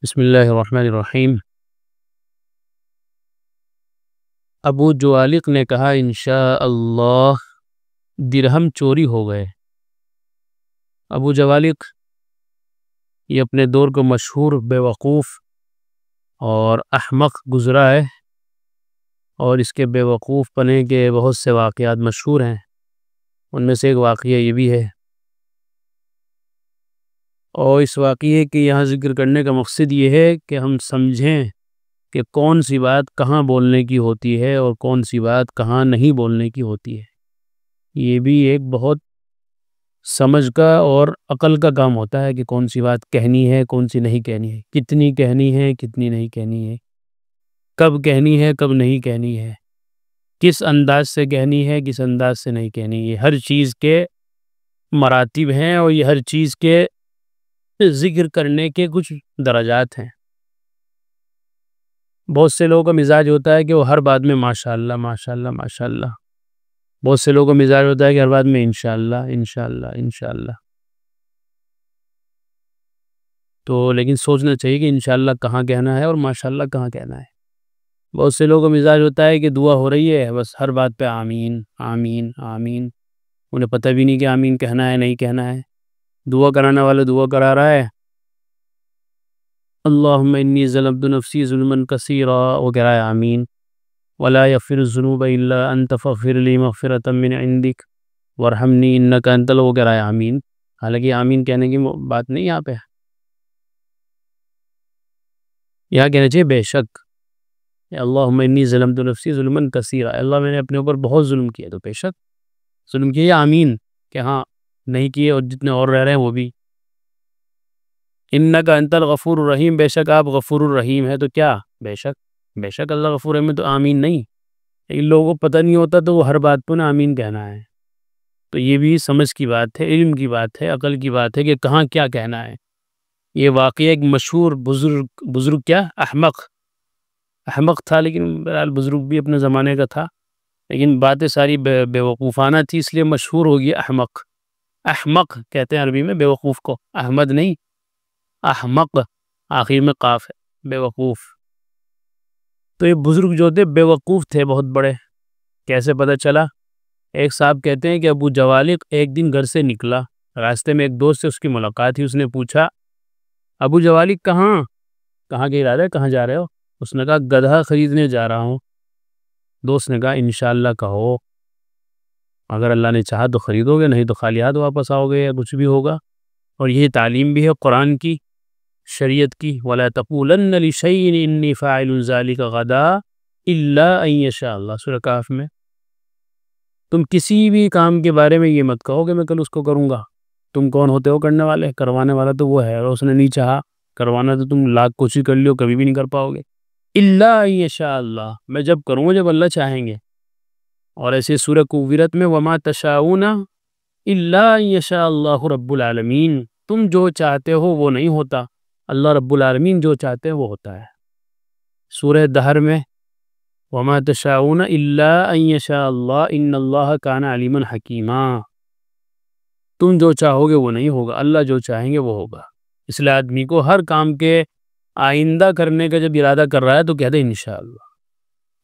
بسم اللہ الرحمن الرحیم۔ ابو جوالق نے کہا انشاءاللہ درہم چوری ہو گئے۔ ابو جوالق یہ اپنے دور کو مشہور بیوقوف اور احمق گزرا ہے، اور اس کے بیوقوف پنے کے بہت سے واقعات مشہور ہیں۔ ان میں سے ایک واقعہ یہ بھی ہے، اور اس واقعے کی یہاں ذکر کرنے کا مقصد یہ ہے کہ ہم سمجھیں کہ کون سی بات کہاں بولنے کی ہوتی ہے اور کون سی بات کہاں نہیں بولنے کی ہوتی ہے۔ یہ بھی ایک بہت سمجھ کا اور عقل کا کام ہوتا ہے کہ کون سی بات کہنی ہے کون سی نہیں کہنی ہے، کتنی کہنی ہے کتنی نہیں کہنی ہے، کب کہنی ہے کب نہیں کہنی ہے، کس انداز سے کہنی ہے کس انداز سے نہیں کہنی ہے۔ ہر چیز کے مراتب ہیں اور یہ ہر چیز کے ذکر کرنے کے کچھ درجات ہیں۔ بہت سے لوگوں کا مزاج ہوتا ہے کہ وہ ہر بات میں ماشاءاللہ ماشاءاللہ ماشاءاللہ، بہت سے لوگوں کا مزاج ہوتا ہے کہ ہر بات میں انشاءاللہ انشاءاللہ انشاءاللہ۔ تو لیکن سوچنا چاہیے کہ انشاءاللہ کہاں کہنا ہے اور ماشاءاللہ کہاں کہنا ہے۔ بہت سے لوگوں کا مزاج ہوتا ہے کہ دعا ہو رہی ہے بس ہر بات پہ آمین آمین آمین، انہیں پتہ بھی نہیں کہ آمین کہنا ہے نہیں کہنا ہے۔ دعا کرانے والا دعا کرا رہا ہے اللہم انی ظلمت نفسی ظلما کثیرا، وہ کہہ رہا ہے آمین، ولا یغفر الذنوب الا انت فاغفر لی مغفرۃ من عندک وارحمنی انک انت، وہ کہہ رہا ہے آمین، حالانکہ آمین کہنے کی بات نہیں یہاں پہ۔ یہاں کہنا چاہیے بے شک، اللہم انی ظلمت نفسی ظلما کثیرا، اللہ میں نے اپنے اوپر بہت ظلم کیا، تو بے شک ظلم کیا، آمین کہ ہاں نہیں کیے اور جتنے اور رہ رہے ہیں وہ بھی۔ انک انت الغفور الرحیم، بے شک آپ غفور الرحیم ہے، تو کیا بے شک اللہ غفور رحیم ہے، تو آمین نہیں۔ لیکن لوگوں کو پتہ نہیں ہوتا تو وہ ہر بات پہ نا آمین کہنا ہے۔ تو یہ بھی سمجھ کی بات ہے، علم کی بات ہے، عقل کی بات ہے کہ کہاں کیا کہنا ہے۔ یہ واقعہ ایک مشہور بزرگ کیا احمق تھا، لیکن بہرحال بزرگ بھی اپنے زمانے کا تھا، لیکن باتیں ساری بیوقوفانہ تھی، اس لیے مشہور ہو گیا احمق۔ احمق کہتے ہیں عربی میں بیوقوف کو، احمد نہیں، احمق آخر میں قاف ہے، بیوقوف۔ تو یہ بزرگ جو تھے بیوقوف تھے بہت بڑے۔ کیسے پتہ چلا؟ ایک صاحب کہتے ہیں کہ ابو جوالق ایک دن گھر سے نکلا، راستے میں ایک دوست سے اس کی ملاقات ہوئی، اس نے پوچھا ابو جوالق کہاں کے ارادہ ہے، کہاں جا رہے ہو؟ اس نے کہا گدھا خریدنے جا رہا ہوں۔ دوست نے کہا انشاءاللہ کہو، اگر اللہ نے چاہا تو خریدو گے، نہیں تو خالی ہاتھ واپس آؤ گے، یا کچھ بھی ہوگا۔ اور یہی تعلیم بھی ہے قرآن کی، شریعت کی، وَلَا تَقُولَنَّ لِشَيْءٍ إِنِّي فَاعِلٌ ذَلِكَ غَدًا إِلَّا أَن يَشَاءَ اللَّهُ، سورہ کہف میں۔ تم کسی بھی کام کے بارے میں یہ مت کہو کہ میں کل اس کو کروں گا۔ تم کون ہوتے ہو کرنے والے؟ کروانے والا تو وہ ہے، اور اس نے نہیں چاہا کروانا تو تم لاکھ کوشش کر لیو کبھی بھی نہیں کر پاؤ گے۔ إِلَّا أَن يَشَاءَ اللَّهُ، میں جب کروں گا جب اللہ چاہیں گے۔ اور ایسے سورہ کویرت میں وَمَا تَشَاءُونَ إِلَّا أَن يَشَاءَ اللَّهُ رَبُّ الْعَالَمِينَ، تم جو چاہتے ہو وہ نہیں ہوتا، اللہ رب العالمین جو چاہتے ہیں وہ ہوتا ہے۔ سورہ دہر میں وَمَا تَشَاءُونَ إِلَّا أَن يَشَاءَ اللَّهُ إِنَّ اللَّهَ كَانَ عَلِيمًا حَكِيمًا، تم جو چاہو گے وہ نہیں ہوگا، اللہ جو چاہیں گے وہ ہوگا۔ اس لیے آدمی کو ہر کام کے آئندہ کرنے کا جب ارادہ کر رہا ہے تو کہتے ہیں انشاءاللہ،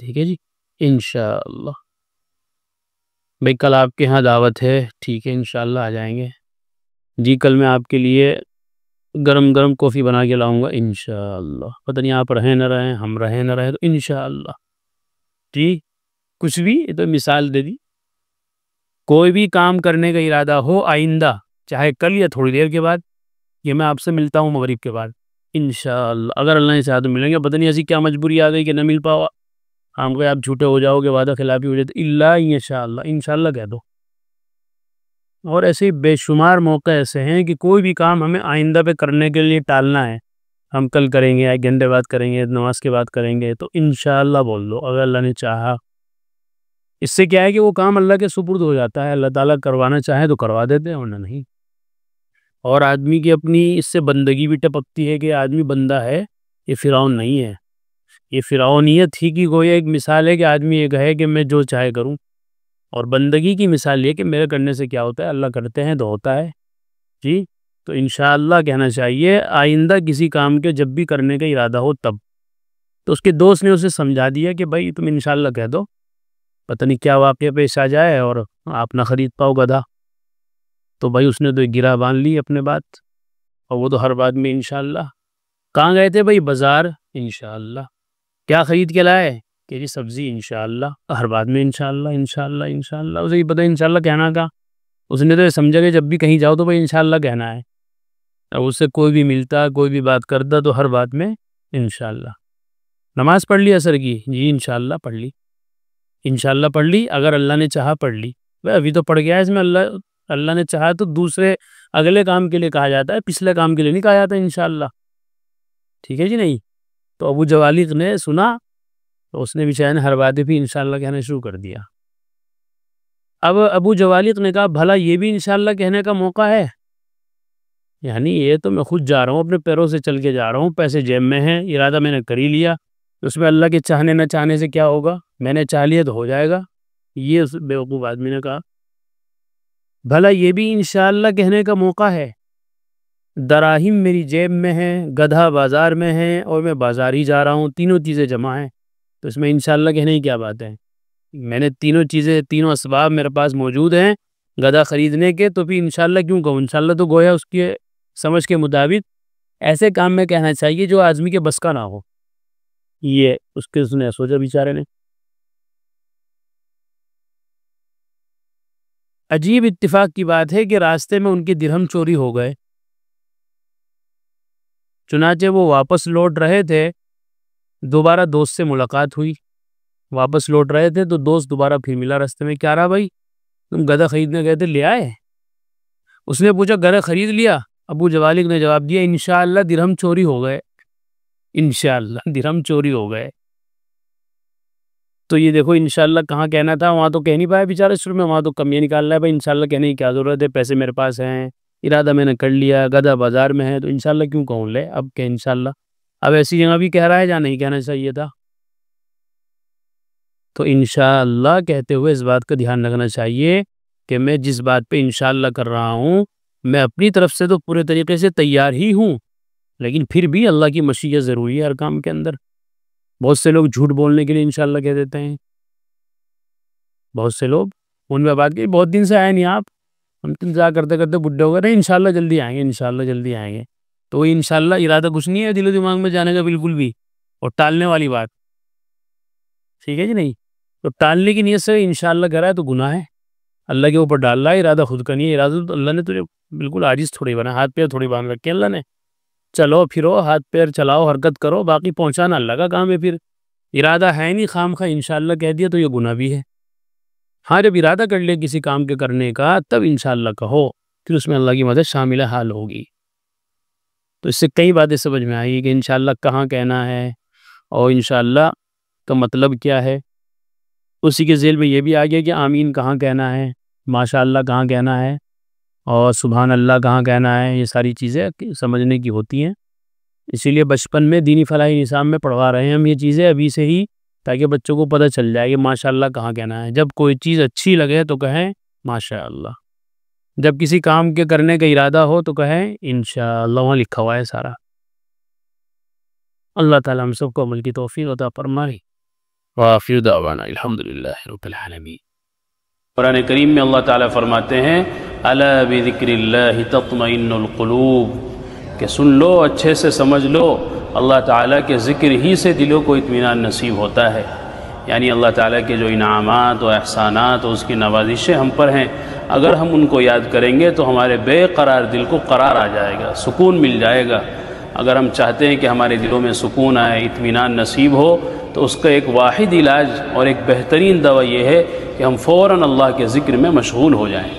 ٹھیک ہے جی، انشاءاللہ۔ بھئی کل آپ کے ہاں دعوت ہے، ٹھیک ہے انشاءاللہ آ جائیں گے جی، کل میں آپ کے لیے گرم گرم کافی بنا کے لاؤں گا انشاءاللہ، پتہ نہیں آپ رہیں نہ رہیں، ہم رہیں نہ رہیں، تو انشاءاللہ جی، کچھ بھی، یہ تو مثال دے دی۔ کوئی بھی کام کرنے کا ارادہ ہو آئندہ، چاہے کل یا تھوڑی دیر کے بعد، یہ میں آپ سے ملتا ہوں مغرب کے بعد انشاءاللہ، اگر اللہ نے چاہا تو ملیں گے، پتہ نہیں ایسی کیا مجبوری آ گئی کہ نہ مل پاؤ، ہم کو آپ جھوٹے ہو جاؤ گے، وعدہ خلافی ہو جائے، تو الا انشاءاللہ، انشاءاللہ کہہ دو۔ اور ایسے بے شمار موقع ایسے ہیں کہ کوئی بھی کام ہمیں آئندہ پہ کرنے کے لیے ٹالنا ہے، ہم کل کریں گے، 1 گھنٹے بعد کریں گے، نماز کے بعد کریں گے، تو انشاءاللہ بول دو، اگر اللہ نے چاہا۔ اس سے کیا ہے کہ وہ کام اللہ کے سپرد ہو جاتا ہے، اللہ تعالیٰ کروانا چاہے تو کروا دیتے ہیں ورنہ نہیں۔ اور آدمی کی اپنی اس سے بندگی بھی ٹپکتی ہے کہ آدمی بندہ ہے، یہ فرعون نہیں ہے۔ یہ فرعونیت ہی کی کوئی ایک مثال ہے کہ آدمی یہ کہے کہ میں جو چاہے کروں، اور بندگی کی مثال یہ کہ میرے کرنے سے کیا ہوتا ہے، اللہ کرتے ہیں تو ہوتا ہے جی۔ تو انشاءاللہ کہنا چاہیے آئندہ کسی کام کے جب بھی کرنے کا ارادہ ہو تب. تو اس کے دوست نے اسے سمجھا دیا کہ بھائی تم انشاءاللہ کہہ دو، پتہ نہیں کیا واقعہ پیش آ جائے اور آپ نہ خرید پاؤ گدھا. تو بھائی اس نے تو ایک گرہ باندھ لی اپنے بات، اور وہ تو ہر بات میں انشاءاللہ. کہاں گئے تھے بھائی؟ بازار. انشاءاللہ. کیا خرید کے لائے؟ کہ جی سبزی. انشاءاللہ. ہر بات میں انشاءاللہ انشاءاللہ انشاءاللہ. اسے یہ پتہ انشاءاللہ کہنا کا، اس نے تو یہ سمجھا کہ جب بھی کہیں جاؤ تو بھائی انشاءاللہ کہنا ہے. اب اس سے کوئی بھی ملتا، کوئی بھی بات کرتا تو ہر بات میں انشاءاللہ. نماز پڑھ لی عصر کی؟ جی انشاءاللہ پڑھ لی. انشاءاللہ پڑھ لی، اگر اللہ نے چاہا پڑھ لی. بھائی ابھی تو پڑھ گیا ہے، اس میں اللہ نے چاہا تو دوسرے اگلے کام کے لیے کہا جاتا ہے، پچھلے کام کے لیے نہیں کہا جاتا انشاءاللہ. ٹھیک ہے جی نہیں؟ تو ابو جوالیق نے سنا تو اس نے بیچارے نے ہر بات بھی انشاءاللہ کہنا شروع کر دیا. اب ابو جوالیق نے کہا بھلا یہ بھی انشاءاللہ کہنے کا موقع ہے؟ یعنی یہ تو میں خود جا رہا ہوں، اپنے پیروں سے چل کے جا رہا ہوں، پیسے جیب میں ہیں، ارادہ میں نے کر ہی لیا، اس میں اللہ کے چاہنے نہ چاہنے سے کیا ہوگا؟ میں نے چاہ لیا تو ہو جائے گا. یہ اس بیوقوف آدمی نے کہا بھلا یہ بھی انشاءاللہ کہنے کا موقع ہے؟ دراہم میری جیب میں ہیں، گدھا بازار میں ہے، اور میں بازار ہی جا رہا ہوں، تینوں چیزیں جمع ہیں، تو اس میں انشاءاللہ کہنے کی کیا بات ہے؟ میں نے تینوں چیزیں، تینوں اسباب میرے پاس موجود ہیں گدھا خریدنے کے، تو بھی انشاءاللہ کیوں کہوں؟ انشاءاللہ تو گویا اس کے سمجھ کے مطابق ایسے کام میں کہنا چاہیے جو آدمی کے بس کا نہ ہو. یہ اس نے سوچا بیچارے نے. عجیب اتفاق کی بات ہے کہ راستے میں ان کے درہم چوری ہو گئے. چنانچہ وہ واپس لوٹ رہے تھے، دوبارہ دوست سے ملاقات ہوئی. واپس لوٹ رہے تھے تو دوست دوبارہ پھر ملا راستے میں. کیا رہا بھائی، تم گدھا خریدنے گئے تھے، لے آئے؟ اس نے پوچھا گدھا خرید لیا؟ ابو جوالیق نے جواب دیا انشاءاللہ درہم چوری ہو گئے. انشاءاللہ درہم چوری ہو گئے. تو یہ دیکھو انشاءاللہ کہاں کہنا تھا، وہاں تو کہہ نہیں پایا بیچارے شروع میں، وہاں تو کمیاں نکال رہا ہے بھائی انشاءاللہ کہنے کی کیا ضرورت ہے، پیسے میرے پاس ہیں، ارادہ میں نے کر لیا، گدھا بازار میں ہے، تو انشاءاللہ کیوں کہوں؟ لے اب کہ انشاءاللہ. اب ایسی جگہ بھی کہہ رہا ہے جہاں نہیں کہنا چاہیے تھا. تو انشاءاللہ کہتے ہوئے اس بات کا دھیان رکھنا چاہیے کہ میں جس بات پہ انشاءاللہ کر رہا ہوں میں اپنی طرف سے تو پورے طریقے سے تیار ہی ہوں، لیکن پھر بھی اللہ کی مشیت ضروری ہے ہر کام کے اندر. بہت سے لوگ جھوٹ بولنے کے لیے انشاءاللہ کہہ دیتے ہیں. بہت سے لوگ ان میں بات کی بہت دن سے آئے نہیں آپ، ہم انتظار کرتے کرتے بڈھے ہو گئے، نہیں انشاءاللہ جلدی آئیں گے، انشاءاللہ جلدی آئیں گے. تو وہ انشاءاللہ ارادہ کچھ نہیں ہے دل و دماغ میں جانے کا بالکل بھی، اور ٹالنے والی بات. ٹھیک ہے جی نہیں؟ تو ٹالنے کی نیت سے انشاءاللہ کہہ رہا ہے تو گناہ ہے، اللہ کے اوپر ڈال رہا ہے، ارادہ خود کا نہیں ہے. ارادہ تو اللہ نے تجھے بالکل عاجز تھوڑی بنا، ہاتھ پیر تھوڑی باندھ رکھے اللہ نے. چلو پھرو، ہاتھ پیر چلاؤ، حرکت کرو، باقی پہنچانا اللہ کا کام ہے. پھر ارادہ ہے نہیں، خام خواہ انشاءاللہ کہہ دیا تو یہ گناہ بھی ہے. ہاں جب ارادہ کر لے کسی کام کے کرنے کا تب انشاءاللہ کہو، پھر اس میں اللہ کی مدد شامل حال ہوگی. تو اس سے کئی باتیں سمجھ میں آئی کہ انشاءاللہ کہاں کہنا ہے اور انشاءاللہ کا مطلب کیا ہے. اسی کے ذیل میں یہ بھی آ گیا کہ آمین کہاں کہنا ہے، ماشاءاللہ کہاں کہنا ہے، اور سبحان اللہ کہاں کہنا ہے. یہ ساری چیزیں سمجھنے کی ہوتی ہیں، اسی لیے بچپن میں دینی فلاحی نظام میں پڑھوا رہے ہیں ہم یہ چیزیں ابھی سے ہی، تاکہ بچوں کو پتہ چل جائے کہ ماشاءاللہ کہاں کہنا ہے. جب کوئی چیز اچھی لگے تو کہیں ماشاءاللہ، جب کسی کام کے کرنے کا ارادہ ہو تو کہیں انشاءاللہ، وہاں لکھا ہوا ہے سارا. اللہ تعالیٰ ہم سب کو عمل کی توفیق عطا فرمائے. وآخر دعوانا الحمدللہ رب العالمین. قرآن کریم میں اللہ تعالیٰ فرماتے ہیں الا بذکر اللہ تطمئن القلوب، کہ سن لو، اچھے سے سمجھ لو، اللہ تعالیٰ کے ذکر ہی سے دلوں کو اطمینان نصیب ہوتا ہے. یعنی اللہ تعالیٰ کے جو انعامات و احسانات و اس کی نوازشیں ہم پر ہیں، اگر ہم ان کو یاد کریں گے تو ہمارے بے قرار دل کو قرار آ جائے گا، سکون مل جائے گا. اگر ہم چاہتے ہیں کہ ہمارے دلوں میں سکون آئے، اطمینان نصیب ہو، تو اس کا ایک واحد علاج اور ایک بہترین دوا یہ ہے کہ ہم فوراً اللہ کے ذکر میں مشغول ہو جائیں.